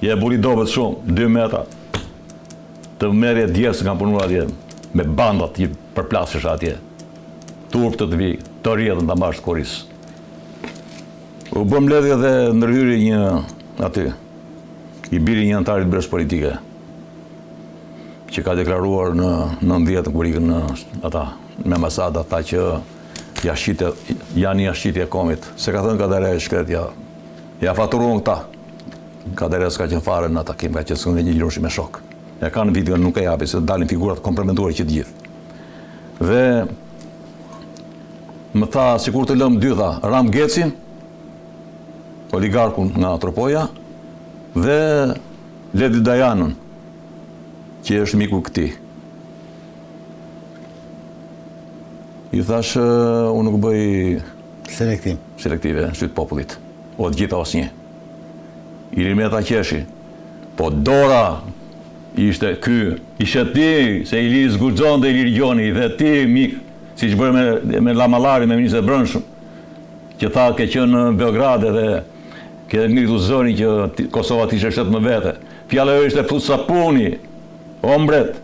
Je buri dobet shumë, 2 metra. Të merje djesë nga punuar atje, me bandat i përplasësh atje. Turp të vi, të rjedhën të mbash të koris. U bëm ledhje dhe ndërhyri një aty, i biri një antarit brez politike, që ka deklaruar në 90 kur ikën në ata, me ambasada, ata që janë jashqitje e komit. Se ka thënë Kadere shkret, ja faturuan këta. Kadere s'ka qenë fare në takim, ka qenë një lirushi me shok. Ja ka në video, nuk e japi, se dalin figurat komplementuare që të gjithë. Dhe më tha, sikur të lëmë dy, tha, Ram Gecin, oligarkun nga Tropoja, dhe Ledi Dajanën, që është miku këti. I thash, unë nuk bëj selektive në sytë popullit, o të gjitha os një. Ilir me ta qeshi, po dora ishte ky, ishe ti, se Ilir zguxon dhe Ilir Gjoni, dhe ti, mik, si që bërë me Lamallari, me Ministre Brëndshëm, që tha ke qënë në Beograd dhe ke ngritu zërin që Kosova t'ishe shtetë më vete. Fjallë e ishte fut sapuni, ombret,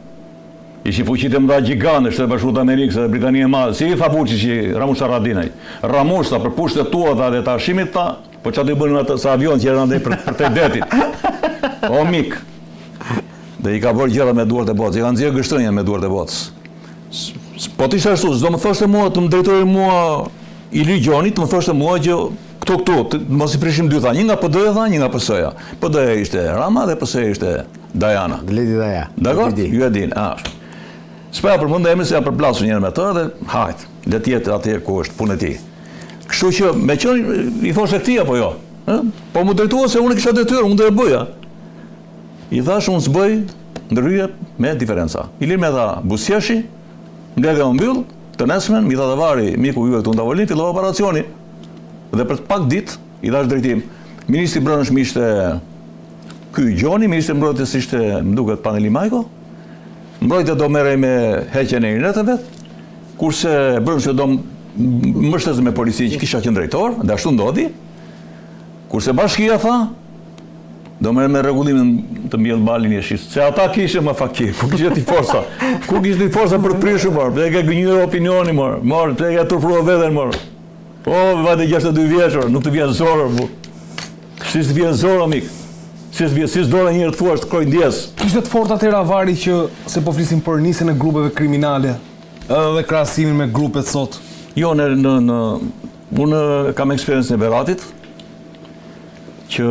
ishi fuqit e mëdha gjigande, Shtetet Bashkuara të Amerikës dhe Britania e Madhe. Si i tha Vučić i Ramush Haradinaj? Ramush, ta për pushtet tua dhe të arshimit ta, po që aty bënë atë sa avion që andej për të detit. O mik. Dhe i ka bërë gjëra me duart e botës, i ka nxjerrë gështënjën me duart e botës. Po t'ishte ashtu, s'do më thoshte mua, të më drejtori mua Ilir Gjoni, të më thoshte mua që këtu, mos i prishim dy, tha, një nga PD-ja, tha, një nga PS-ja. PD-ja ishte Rama dhe PS-ja ishte Dajana. Ledi Daja. Dakor? Ju e din, ashtu. S'pa për mund e emri se ja përplasu njërë me të dhe hajt, le tjetë atje ku është punë e ti. Kështu që me qënë i thoshe këti apo jo? Po mu drejtua se unë kisha detyrë, unë dhe e bëja. I thash unë s'bëj ndërhyje me diferenca. Ilir me tha busjeshi, mbledhe o mbyll, të nesmen, mi tha dhe vari, miku juve të ndavolin, fillova operacioni. Dhe për pak dit, i thash drejtim. Ministri Brëndshëm ishte ky Gjoni, Ministri Mbrojtjes ishte, më duket, Paneli Majko. Mbrojtja do merrej me heqjen e ineteve, kurse Brëndshëm do mbështetej me policinë që kisha qenë drejtor, dhe ashtu ndodhi. Kurse bashkia tha, do merrej me rregullimin të mbjell balin e shis. Se ata kishin më fakir, ku kishte ti forca? Ku kishte ti forca për të prishur, mor? Dhe ke gënjur opinioni, mor. Mor, te ke turpruar veten, mor. O, vajte 62 vjeçor, nuk të vjen zorë, bu. Si të vjen zorë, mik? Si s'dore njërë të fuash të kroj ndjes. Kishte të forta atëra vari që se po flisim për nisjen e grupeve kriminale dhe krahasimin me grupet sot? Jo, unë kam eksperiencë në Beratit, që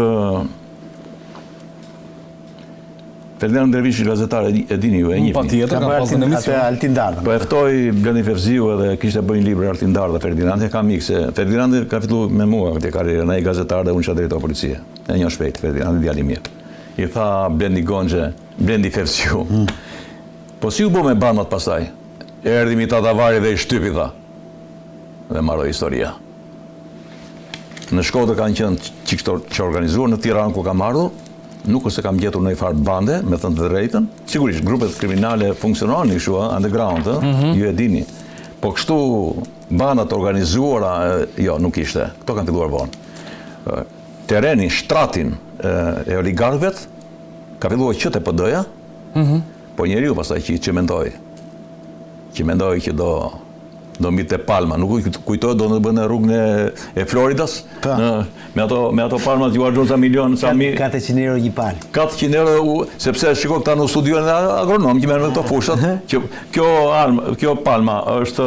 Ferdinand Dervishi, gazetar, e dini ju, e njihni. Patjetër, ka pasur në emision. Altin Darda. Po e ftoi Blendi Fevziu edhe kishte bërë një libër Altin Darda, Ferdinand, e kam mikë, se Ferdinand ka filluar me mua këtë karrierë, ai gazetar dhe unë isha drejtor policie. E një shpejt, Ferdinand, djali mirë. I tha Blendi Gonxhe, Blendi Fevziu. Po si u bë me bandat pastaj? Erdhi mi Tatavari dhe i shtypi, tha. Dhe marrë historia. Në Shkodër kanë qenë që organizuar, në Tiranë ku kam ardhur, nuk se kam gjetur në i farë bande, me thënë të drejtën. Sigurisht, grupet kriminale funksionon një shua, underground, ju e dini. Po kështu bandat organizuara, jo, nuk ishte. Këto kanë filluar vonë. Tereni, shtratin e oligarkëvet, ka filluar që të PD-ja, po njeriu pastaj që mendoi që do mbi te Palma, nuk kujtohet do në bënë rrugën e Floridas, me ato palmat ju argjon milion, 400 euro një palm. 400 euro, sepse shiko këta në studion e agronom, që merr me këto fushat, që kjo palma është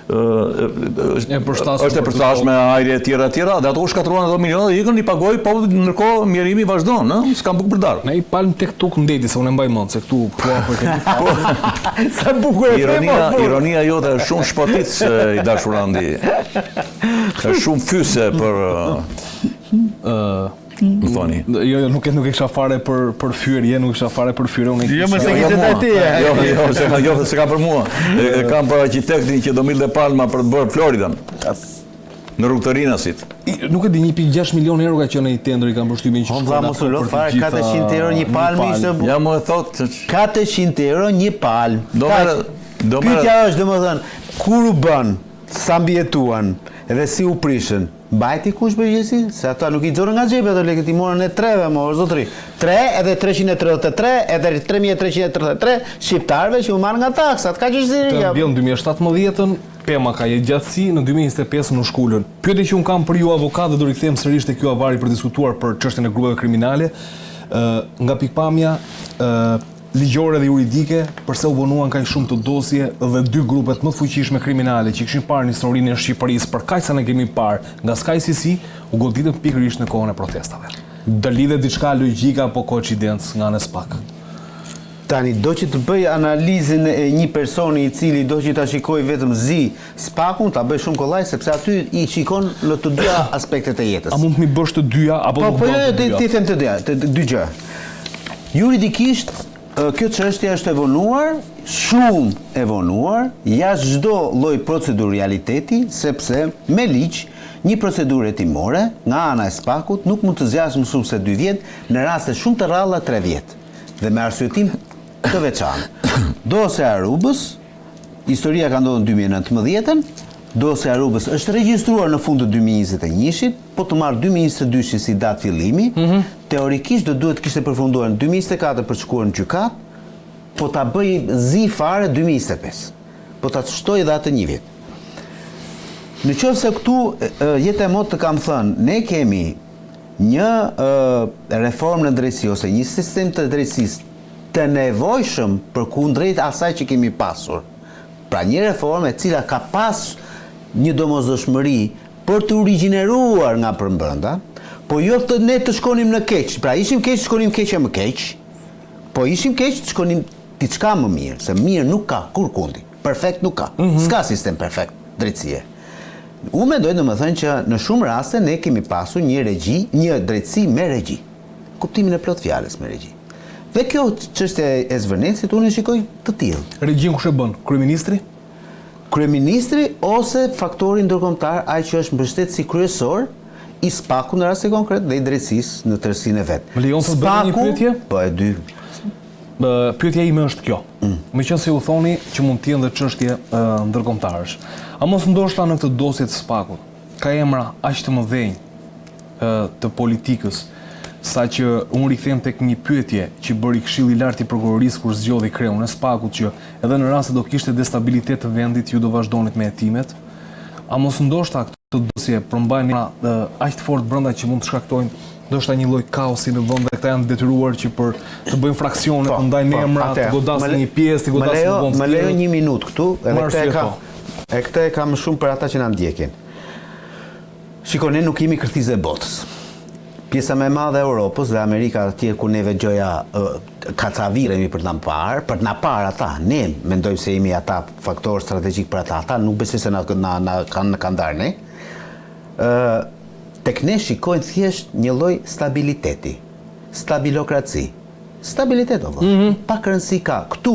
e përshtatshme ajri e tjera, dhe ato u shkatruan ato miliona dhe ikën i pagoi, po ndërkohë mjerimi vazhdon, s'kam bukë për darë. Ne i palm tek tuk ndeti, se unë mbaj mend se këtu Sa bukur e ironia jote është shumë shpotic, i dashur Andi. Është shumë fyse për më thoni. Jo, nuk e kisha fare për fyrje, nuk isha fare për fyrje, unë Jo, më se kishte ti. Jo, se ka për mua. Kam për arkitektin që do milë dhe palma për të bërë Floridan. Në rrugë të Rinasit. Nuk e di 1.6 milion euro ka qenë ai tendër, i kanë përshtypjen që Honza mos u lot fare 400 euro një palm ishte. Ja më e thot 400 euro një palm. Pyetja është domethënë kur u bën, sa mbijetuan, Edhe si u prishën, mbajti kush përgjegjësi? Se ata nuk i xorën nga xhepi ato lekët, i morën e treve, o zotri. 3 edhe 333, edhe 3333 shqiptarëve që u marrën nga taksat. Ka që Të bjën 2017-ën, Pema ka jetë gjatësi, në 2025 në shkullën. Pyetje që unë kam për ju avokat dhe do rikthehem sërish te ky avari për diskutuar për çështjen e grupeve kriminale, nga pikpamja ligjore dhe juridike, përse u vonuan kaq shumë të dosje dhe 2 grupet më të fuqishme kriminale që kishin parë në historinë e Shqipërisë për kaq sa ne kemi parë nga SkyCC, u goditën pikërisht në kohën e protestave. Do lidhet diçka logjika apo koincidencë nga ana SPAK? Tani, do që të bëj analizën e një personi i cili do që ta shikoj vetëm SPAK-un, ta bëj shumë kollaj, sepse aty i shikon në të dyja aspektet e jetës. A mund të mi bësh të dyja, apo nuk do të dyja? Ti them të dyja, dy gjë. Juridikisht, kjo çështje është evonuar, shumë evonuar, jashtë çdo lloj proceduraliteti, sepse me ligj, një procedurë hetimore nga ana e SPAK-ut nuk mund të zgjasë më shumë se 2 vjet, në raste shumë të rralla 3 vjet. Dhe me arsyetim të veçantë. Dosja e Arubës, historia ka ndodhur në 2019-ën, dosja e Arubës është regjistruar në fund të 2021-shit, po të marrë 2022-shin si datë fillimi, teorikisht do duhet kishte përfunduar në 2024 për të shkuar në gjykat, po ta bëj zi fare 2025. Po ta shtoj dhe atë 1 vjet. Në qoftë se këtu jetë e mot të kam thënë, ne kemi një reformë në drejtësi ose një sistem të drejtësisë të nevojshëm për kundrejt asaj që kemi pasur. Pra një reformë e cila ka pas një domosdoshmëri për të origjineruar nga përbrenda, po jo të ne të shkonim në keq. Pra ishim keq, shkonim keq e më keq, po ishim keq, shkonim diçka më mirë, se mirë nuk ka kur kundi. Perfekt nuk ka. S'ka sistem perfekt drejtësie. Unë mendoj domethënë që në shumë raste ne kemi pasur një drejtësi me regji. Kuptimin e plot fjalës me regji. Dhe kjo çështje e zvërnetësit unë e shikoj të tillë. Regjin kush e bën? Kryeministri? Kryeministri ose faktori ndërkombëtar, ai që është mbështetësi kryesor i SPAK-ut në rastin konkret dhe i drejtësisë në tërësinë e vet. Më lejon të bëj një pyetje? Po e dy. Pyetja ime është kjo. Meqense u thoni që mund të jenë dhe çështje ndërkombëtarësh. A mos ndoshta në këtë dosje të SPAK-ut ka emra aq të mëdhenj të politikës, saqë unë rikthehem tek një pyetje që bëri Këshilli i Lartë i Prokurorisë kur zgjodhi kreun e SPAK-ut që edhe në rast se do kishte destabilitet të vendit ju do vazhdonit me hetimet. A mos ndoshta këtë dosje përmbajnë aq të fortë brenda që mund të shkaktojnë ndoshta një lloj kaosi në vend dhe këta janë detyruar që për të bëjnë fraksione, të ndajnë emra, të godasin një pjesë, të godasin një vend. Më lejo 1 minutë këtu, edhe këtë e kam më shumë për ata që na ndjekin. Shikoni, ne nuk jemi kërthizë e botës. Pjesa më e madhe e Europës dhe Amerika atje ku neve gjoja kacaviremi për të na parë ata. Ne mendojmë se jemi ata faktor strategjik për ata. Ata nuk besoj se na kanë ndarë ne. Tek ne shikojnë thjesht një lloj stabiliteti, stabilokraci. Stabilitet o vëllai. Pak rëndësi ka. Këtu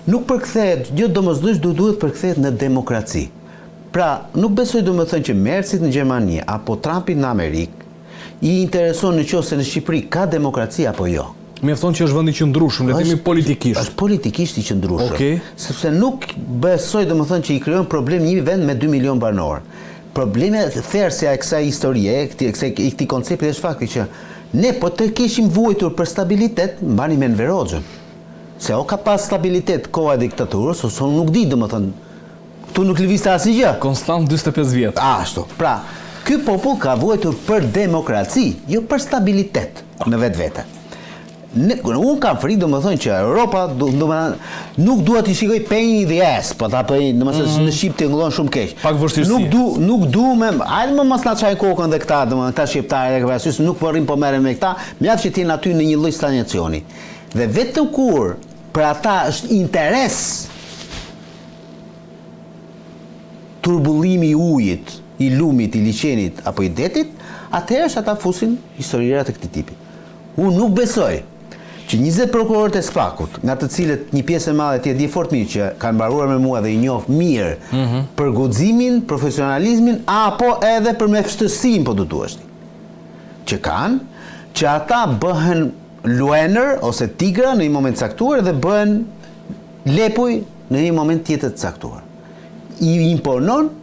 nuk përkthehet, jo domosdoshmë duhet përkthehet në demokraci. Pra, nuk besoj domethënë që Mercit në Gjermani apo Trumpin në Amerikë i intereson në qoftë se në Shqipëri ka demokraci apo jo. Mjafton që është vend i qëndrueshëm, le të themi politikisht. Është politikisht i qëndrueshëm. Okej. Sepse nuk besoj domethënë që i krijon problem një vend me 2 milion banor. Problemi thersja e kësaj historie, këtij koncepti është fakti që ne po të kishim vuajtur për stabilitet, mbani me Enveroxhën. Se o ka pas stabilitet koha e diktaturës, ose nuk di domethënë. Tu nuk lëvizte asgjë. Konstant 45 vjet. Ashtu. Pra, ky popull ka vuajtur për demokraci, jo për stabilitet në vetvete. Unë kam frikë domethënë që Europa nuk dua t'i shikoj pain in the ass, po ta bëj domethënë në Shqip tingëllon shumë keq. Pak vështirësi. Nuk du me, hajde më mos na çaj kokën dhe këta, domethënë këta shqiptarë e këvasysh nuk po rrim po merren me këta, mjaft që t'jenë aty në një lloj stagnacioni. Dhe vetëm kur për ata është interes turbullimi i ujit, i lumit, i liçenit apo i detit, atëherë ata fusin historira të këtij tipi. Unë nuk besoj që 20 prokurorët e SPAK-ut, nga të cilët një pjesë e madhe ti e di fort mirë që kanë mbaruar me mua dhe i njoh mirë për guximin, profesionalizmin apo edhe për mefshtësinë po do thuash ti. Që ata bëhen luener ose tigra në një moment të caktuar dhe bëhen lepuj në një moment tjetër të caktuar. I imponon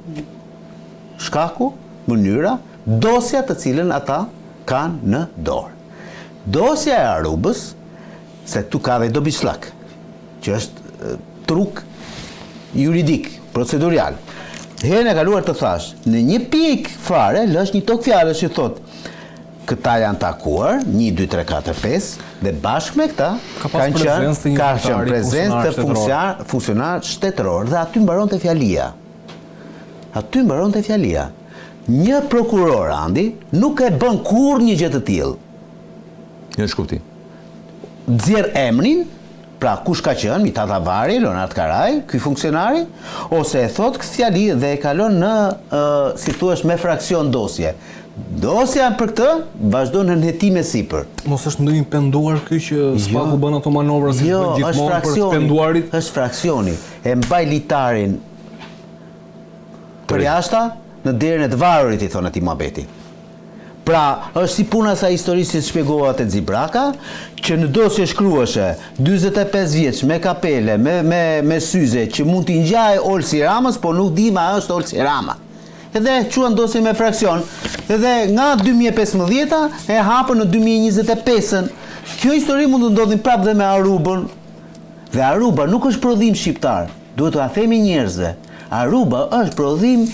shkaku, mënyra, dosja të cilën ata kanë në dorë. Dosja e Arubës, se tu ka dhe dobiçllak, që është truk juridik, procedurial. Herën e kaluar të thash, në një pikë fare, lësh një tokë fjalësh që thotë, këta janë takuar, 1, 2, 3, 4, 5, dhe bashkë me këta kanë qenë prezencë të funksionar shtetëror, dhe aty mbaron të fjalia. Një prokuror, Andi, nuk e bën kur një gjë të tillë. Një shkupti. Nxjerr emrin, pra kush ka qenë, Mithat Avari, Leonard Karaj, ky funksionari, ose e thot këtë fjali dhe e kalon në, si thuash, me fraksion dosje. Dosja për këtë vazhdon në hetime sipër. Mos është ndonjë penduar ky që Spaku bën ato manovra si gjithmonë për të penduarit? Është fraksioni. E mbaj litarin për jashta në derën e të varurit, i thonë atij muhabeti. Pra, është si puna sa historisë që shpjegova te Xibraka, që në dosje shkruheshe 45 vjeç me kapele, me syze që mund t'i ngjajë Olsi Ramës, po nuk di ma është Olsi Rama. Edhe quan dosje me fraksion, edhe nga 2015 e hapën në 2025-ën. Kjo histori mund të ndodhin prapë dhe me Arubën. Dhe Aruba nuk është prodhim shqiptar, duhet t'ua themi njerëzve. Aruba është prodhim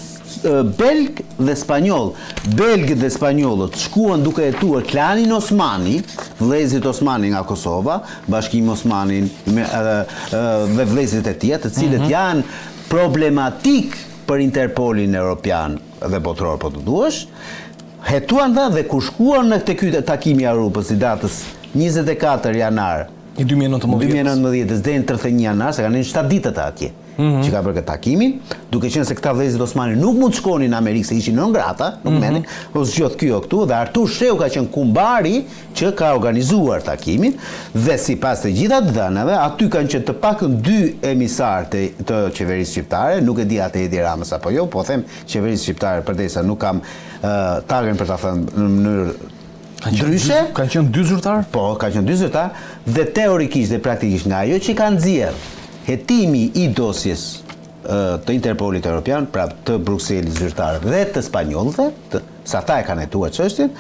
belg dhe spanjoll. Belgët dhe spanjollët shkuan duke jetuar klanin Osmani, vëllezërit Osmani nga Kosova, Bashkimi Osmanin dhe vëllezërit e tij, të cilët janë problematik për Interpolin Europian dhe botëror, po të duash, hetuan dhe kur shkuan në këtë ky takimi Arubës i datës 24 janar i 2019 deri në 31 janar, se kanë qenë 7 ditët atje. Që ka bërë këtë takimin, duke qenë se këta vëllezërit Osmani nuk mund të shkonin në Amerikë se ishin non grata, nuk mendin, o zgjodh ky o këtu, dhe Artur Sheu ka qenë kumbari që ka organizuar takimin, dhe sipas të gjitha dhënave, aty kanë qenë të paktën 2 emisarë të qeverisë shqiptare, nuk e di atë Edi Ramës apo jo, po them qeverisë shqiptare përdesa nuk kam tagën për ta thënë në mënyrë ndryshe. Kanë qenë 2 zyrtar? Po, kanë qenë 2 zyrtar, dhe teorikisht dhe praktikisht nga ajo që kanë nxjerr hetimi i dosjes të Interpolit Europian, pra të Brukselit zyrtarëve dhe të spanjollëve, sa ata e kanë hetuar çështjen,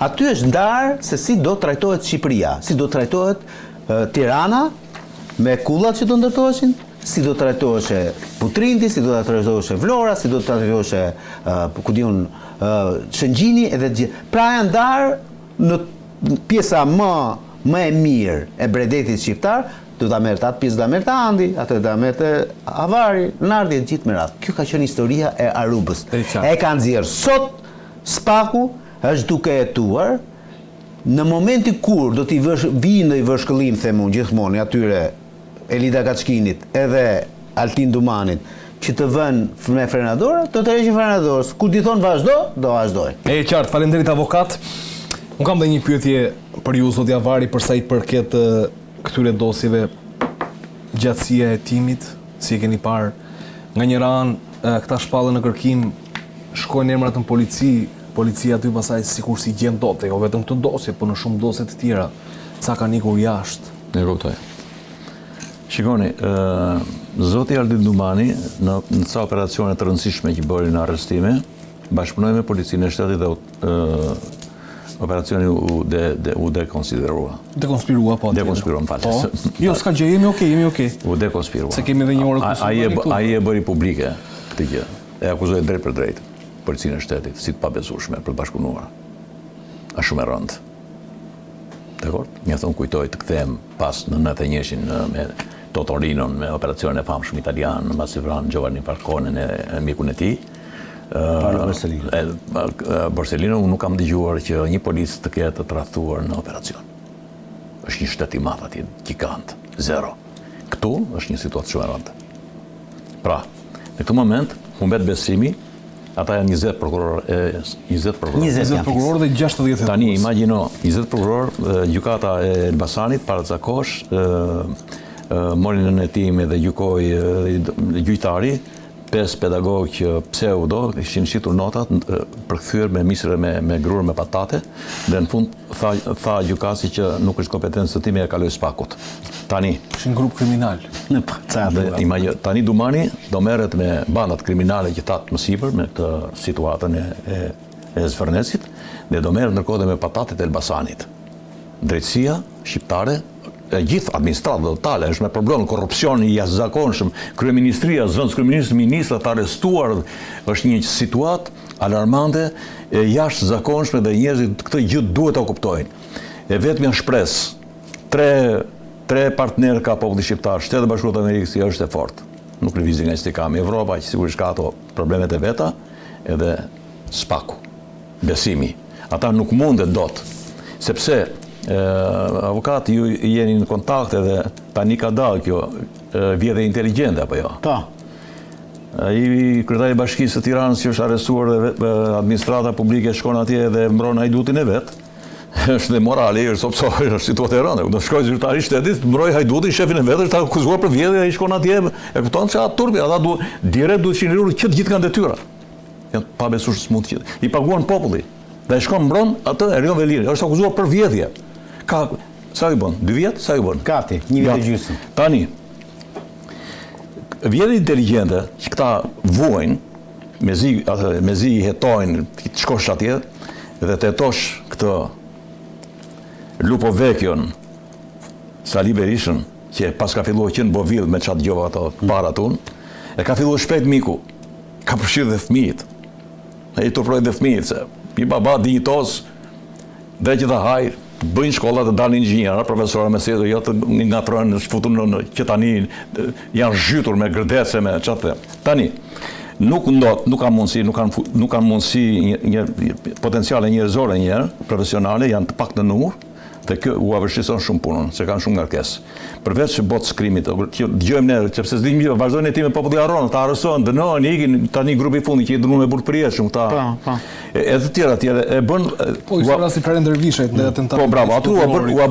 aty është ndarë se si do trajtohet Shqipëria, si do trajtohet Tirana me kullat që do ndërtoheshin, si do trajtoheshe Putrindi, si do trajtoheshe Vlora, si do trajtoheshe Shëngjini edhe gjithë. Pra janë ndarë në pjesa më e mirë e bredetit shqiptar, do ta merrte atë pjesë, da merrte Andi, atë da merrte Avari, Nardi e gjithë me radhë. Kjo ka qenë historia e Arubës. E ka nxjerr sot Spaku, është duke jetuar në momentin kur do t'i vijë ndonjë vëshkëllim, them unë gjithmonë atyre Elida Kaçkinit edhe Altin Dumanit, që të vënë me frenadora, do të rreqin frenadorës. Kur di thon vazhdo, do vazhdoj. E qartë, faleminderit avokat. Unë kam dhe një pyetje për ju, zoti Avari, për sa i përket këtyre dosjeve, gjatësia e timit, si e keni parë, nga njëra anë këta shpallën në kërkim shkojnë emrat në policia aty pasaj sikur si gjen dot, jo vetëm këtë dosje, por në shumë dosje të tjera, ca kanë ikur jashtë. Ne kuptoj. Shikoni, zoti Altin Dumani në ca operacione të rëndësishme që bëri në arrestime, bashkëpunoi me policinë e shtetit dhe operacioni u dekonsiderua. Dekonspirua, po. Dekonspirua, më falë. Jo, s'ka gjë, jemi okej. U dekonspirua. Se kemi edhe një orë të Ai e bëri publike këtë gjë. E akuzoi drejt për drejt policinë e shtetit, si të pabesueshme për të bashkëpunuar. Është shumë e rëndë. Dakor? Mjafton kujtoj të kthehem pas në 91-shin me Totorinon, me operacionin e famshëm italian, mbasi vran Giovanni Falcone e mikun e tij. Borsellino nuk kam dëgjuar që një polis të ketë të tradhtuar në operacion. Është një shtet i madh atje, gigant, zero. Këtu është një situatë shumë e rëndë. Pra, në këtë moment humbet besimi, ata janë 20 prokurorë, 20 prokurorë dhe 60. Tani imagjino 20 prokurorë, gjykata e Elbasanit paracakosh morin në hetim dhe gjykoi gjyqtari 5 pedagogë që pseudo ishin shitur notat përkthyer me misre me grur me patate dhe në fund tha gjykatësi që nuk është kompetencë time e kaloj spakut. Tani Ishin grup kriminal. tani Dumani do merret me bandat kriminale që tatë më sipër me këtë situatën e Zvërnesit dhe do merret ndërkohë dhe me patatet e Elbasanit. Drejtësia shqiptare e gjithë administrata totale është me problem korrupsion i jashtëzakonshëm, kryeministria, zëvendës kryeministri, ministrat të arrestuar, është një situatë alarmante e jashtëzakonshme dhe njerëzit këtë gjë duhet ta kuptojnë. E vetmja shpresë, tre partnerë ka populli shqiptar, Shtetet e Bashkuara të Amerikës është e fortë. Nuk lëvizin nga istikami. Evropa që sigurisht ka ato problemet e veta, edhe spaku, besimi. Ata nuk mundet dot, sepse avokat ju jeni në kontakt edhe tani ka dalë kjo vjedhje inteligjente apo jo? Po. Ai kryetari i Bashkisë së Tiranës që është arrestuar dhe administrata publike shkon atje dhe mbron hajdutin e vet. Është dhe morali, është situatë e rëndë. Do shkojë zyrtari i shtetit, mbroj hajdutin, shefin e vet, është akuzuar për vjedhje, ai shkon atje, e kupton se atë turpi, ata duhet shinjëruar që të gjithë kanë detyra. Janë pa besueshës mund të i paguan populli. Dhe shkon mbron atë Erion Velini, është akuzuar për vjedhje. Sa i bën? 2 vjet? Sa i bën? Gati, 1 vjet e gjysmë. Tani, vjedhje inteligjente që këta vuajnë, mezi i hetojnë, të shkosh atje dhe të hetosh këtë Lupo Vecchion, Sali Berishën, që pas ka filluar që në Bovill me çat dëgjova ato para tun, e ka filluar shpejt miku. Ka përfshirë dhe fëmijët. Ai turproi dhe fëmijët se një baba dinjitos dhe që ta haj, bëjnë shkolla të dalin inxhinierë, profesorë me sjetë, jo të ngatrojnë, shfutun që tani janë zhytur me gërdece, me çatë. Tani, nuk kanë mundësi potenciale njerëzore profesionale, janë të pak në numër, dhe kjo u avështrison shumë punën, se kanë shumë ngarkesë. Përveç botë skrimit, që dëgjojmë ne, sepse s'dim gjë, vazhdojnë hetimin populli harron, ta arrestohen, dënohen, ikin tani grupi i fundit që i dënuar me burg përjetshëm, këta. E të tjera e bën. Po i rasti Prender Vishajt në atentatin. Po bravo, aty u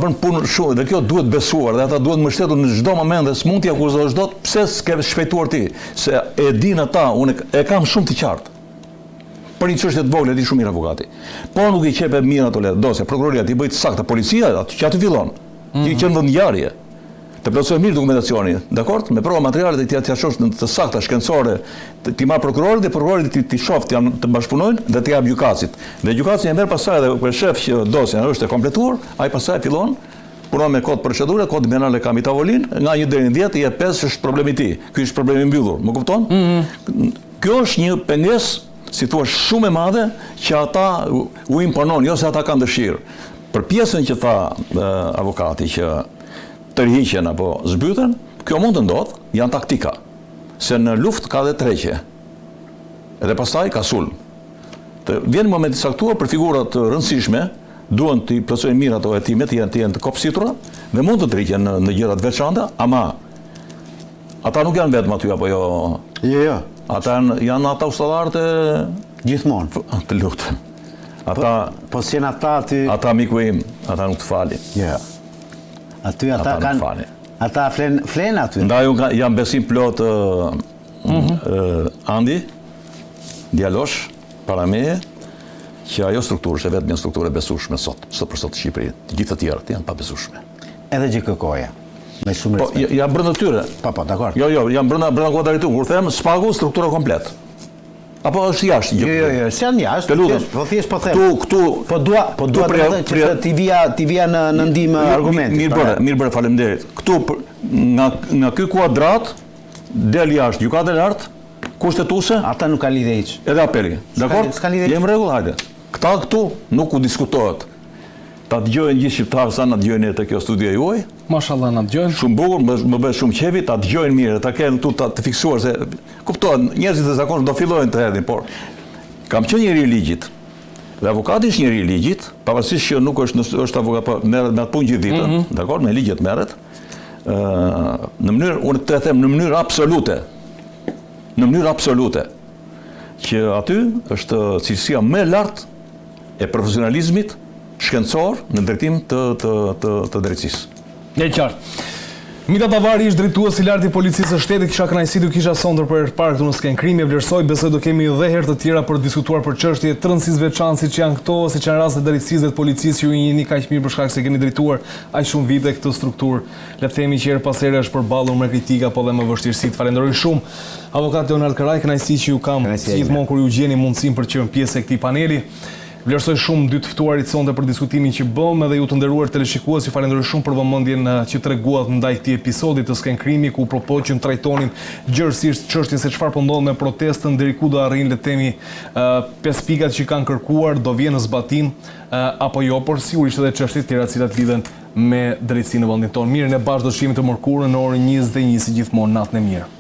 bën punë shumë dhe kjo duhet besuar dhe ata duhet mbështetur në çdo moment dhe s'mund t'i akuzosh dot pse s'ke shpejtuar ti, se e din ata, unë e kam shumë të qartë. Për një çështje të vogël e di shumë mirë avokati. Po nuk i qepë mirë ato dosje, prokuroria ti bëj të saktë, policia aty që aty fillon. Ti qen vend ngjarje. Të plotësoj mirë dokumentacionin, dakord? Me prova materiale dhe ti shosh në të sakta shkencore, ti marr prokurorin dhe prokurori ti shoft janë të bashkëpunojnë dhe ti jap gjykatësit. Dhe gjykatësi e merr pasaj dhe kur shef që dosja është e kompletuar, ai pasaj fillon punon me kod procedure, kod penale kam i tavolin, nga 1 deri në 10 i jep 5 është problemi i tij. Ky është problemi i mbyllur, më kupton? Kjo është një pengesë, si thua, shumë e madhe që ata u imponon, jo se ata kanë dëshirë. Për pjesën që tha avokati që tërhiqen apo zbyten, kjo mund të ndodhë, janë taktika. Se në luftë ka dhe tregje. Edhe pastaj ka sulm. Vjen momenti i saktuar për figurat të rëndësishme, duhen të plotësojnë mirë ato hetimet, të jenë të kopësitura dhe mund të tërhiqen në gjëra të veçanta, ama ata nuk janë vetëm aty apo jo. Jo. Ata janë ata ushtallarët e gjithmonë. Të lutem. Ata po s'janë ata aty. Ata miku im, ata nuk të falin. Jo. Aty ata kanë. Ata flen aty. Ndaj unë jam besim plot Andi, djalosh, para meje, që ajo strukturë është vetëm një strukturë e besueshme sot për sot në Shqipëri. Të gjithë të tjerët janë pa besueshme. Edhe GKK-ja. Me shumë respekt. Po, jam brenda tyre. Po, dakor. Jo, jam brenda kodaritu. Kur them spagu, struktura komplet. Apo është jashtë? Jo, s'janë jashtë. Po thjesht po them. Këtu po dua të thënë që ti vija në ndihmë argumentit. Mirë bëre, faleminderit. Këtu nga ky kuadrat del jashtë gjykata e lartë, kushtetuese. Ata nuk kanë lidhje hiç. Edhe apeli. Dakor? Jemi rregull, hajde. Këta këtu nuk u diskutohet. Ta dëgjojnë gjithë shqiptarë sa na dëgjojnë te kjo studio juaj. Mashallah na dëgjojnë. Shumë bukur, më bëhet shumë qefi, ta dëgjojnë mirë, ta kenë këtu të fiksuar se kuptohen, njerëzit e zakonshëm do fillojnë të erdhin, por kam qenë njëri i ligjit. Dhe avokati është njëri i ligjit, pavarësisht që nuk është avokat, po merret me atë punë gjithë ditën, dakor, me ligjet merret. Në mënyrë, unë të them në mënyrë absolute. Në mënyrë absolute. Që aty është cilësia më e lartë e profesionalizmit shkencor në drejtim të drejtësisë. Ne qartë. Mita Tavari ishte drejtues i lartë i policisë së shtetit, kisha kënaqësi të kisha sonte për parë këtu në sken krimi, e vlerësoj, besoj do kemi edhe herë të tjera për të diskutuar për çështje të rëndësisë veçantë siç janë këto, siç janë rastet drejtësisë të policisë, ju jeni kaq mirë për shkak se keni drejtuar aq shumë vite këtë strukturë. Le të themi që her pas here është përballur me kritika apo dhe me vështirësi. Falenderoj shumë avokat Leonard Karaj, kënaqësi që ju kam si gjithmonë kur ju gjeni mundësinë për të qenë pjesë e këtij paneli. Vlerësoj shumë dy të ftuarit sonte për diskutimin që bëm, edhe ju të nderuar teleshikues, ju falenderoj shumë për vëmendjen që treguat ndaj këtij episodi të sken krimi ku propoj që trajtonin gjërësisht çështjen se çfarë po ndodh me protestën, deri ku do arrijnë le të themi 5 pikat që kanë kërkuar, do vjen në zbatim apo jo, por sigurisht edhe çështje të tjera të cilat lidhen me drejtësinë në vendin tonë. Mirë, ne bashkë do shihemi të mërkurën në orën 21 si gjithmonë. Natën e mirë.